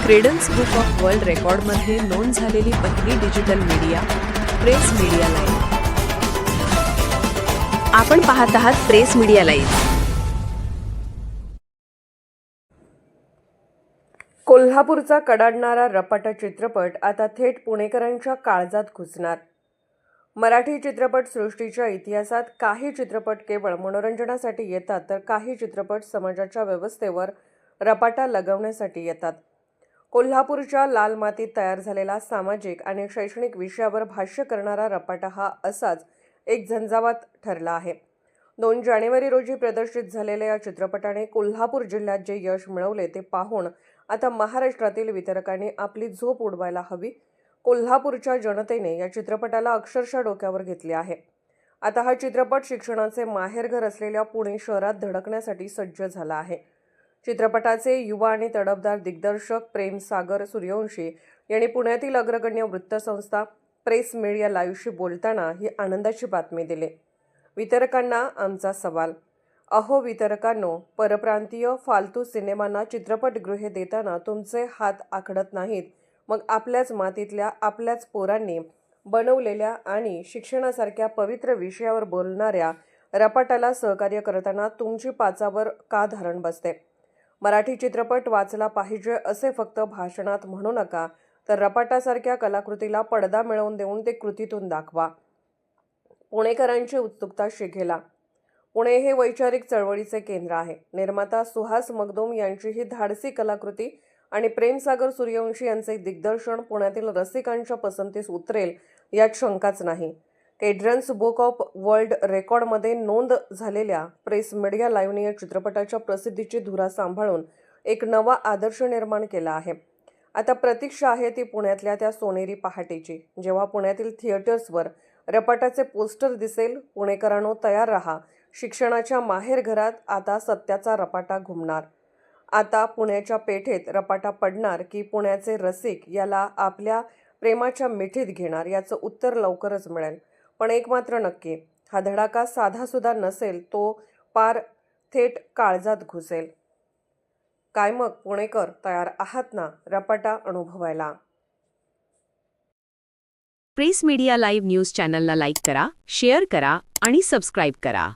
Credence book of world रेकॉर्डमध्ये नोंद झालेली पहिली digital media press media live. आपण पाहत आहात प्रेस मीडिया लाईव्ह। कोल्हापूरचा कडाडणारा रपाटा चित्रपट आता थेट पुणेकरांच्या काळजात घुसणार। मराठी चित्रपट सृष्टीच्या इतिहासात काही चित्रपट केवळ मनोरंजनासाठी येतात, तर काही चित्रपट समाजाच्या व्यवस्थेवर रपाटा लगवण्यासाठी येतात। कोल्हापूरच्या लाल मातीत तयार झालेला सामाजिक आणि शैक्षणिक विषयावर भाष्य करणारा रपाटा हा असाच एक झंझावात ठरला आहे। 2 जानेवारी रोजी प्रदर्शित झालेल्या या चित्रपटाने कोल्हापूर जिल्ह्यात जे यश मिळवले ते पाहून आता महाराष्ट्रातील वितरकांनी आपली झोप उडवायला हवी। कोल्हापूरच्या जनतेने या चित्रपटाला अक्षरशः डोक्यावर घेतले आहे। आता हा चित्रपट शिक्षणाचे माहेरघर असलेल्या पुणे शहरात धडकण्यासाठी सज्ज झाला आहे। चित्रपटाचे युवा आणि तडफदार दिग्दर्शक प्रेम सागर सूर्यवंशी यांनी पुण्यातील अग्रगण्य वृत्तसंस्था प्रेस मीडिया लाईव्हशी बोलताना ही आनंदाची बातमी दिली। वितरकांना आमचा सवाल, अहो वितरकांनो, परप्रांतीय फालतू सिनेमांना चित्रपटगृहे देताना तुमचे हात आखडत नाहीत, मग आपल्याच मातीतल्या आपल्याच पोरांनी बनवलेल्या आणि शिक्षणासारख्या पवित्र विषयावर बोलणाऱ्या रपाटाला सहकार्य करताना तुमची पाचावर का धरण बसते? मराठी चित्रपट वाचला पाहिजे असे फक्त भाषणात म्हणू नका, तर रपाटासारख्या कलाकृतीला पडदा मिळवून देऊन ते कृतीतून दाखवा। पुणेकरांची उत्सुकता शिगेला। पुणे हे वैचारिक चळवळीचे केंद्र आहे। निर्माता सुहास मगदूम यांची ही धाडसी कलाकृती आणि प्रेमसागर सूर्यवंशी यांचे दिग्दर्शन पुण्यातील रसिकांच्या पसंतीस उतरेल यात शंकाच नाही। क्रेडन्स बुक ऑफ वर्ल्ड रेकॉर्डमध्ये नोंद झालेल्या प्रेस मीडिया लाईव्हने या चित्रपटाच्या प्रसिद्धीची धुरा सांभाळून एक नवा आदर्श निर्माण केला आहे। आता प्रतीक्षा आहे ती पुण्यातल्या त्या सोनेरी पहाटेची, जेव्हा पुण्यातील थिएटर्सवर रपाटाचे पोस्टर दिसेल। पुणेकरांनो, तयार रहा, शिक्षणाच्या माहेरघरात आता सत्याचा रपाटा घुमणार। आता पुण्याच्या पेठेत रपाटा पडणार की पुण्याचे रसिक याला आपल्या प्रेमाच्या मिठीत घेणार याचं उत्तर लवकरच मिळेल। पण एक मात्र नक्की, हा धडाका साधासुद्धा नसेल, तो पार थेट काळजात घुसेल। काय मग पुणेकर, तयार आहात ना रपाटा अनुभवायला? प्रेस मीडिया लाईव्ह न्यूज चॅनलला लाईक करा, शेअर करा आणि सबस्क्राईब करा।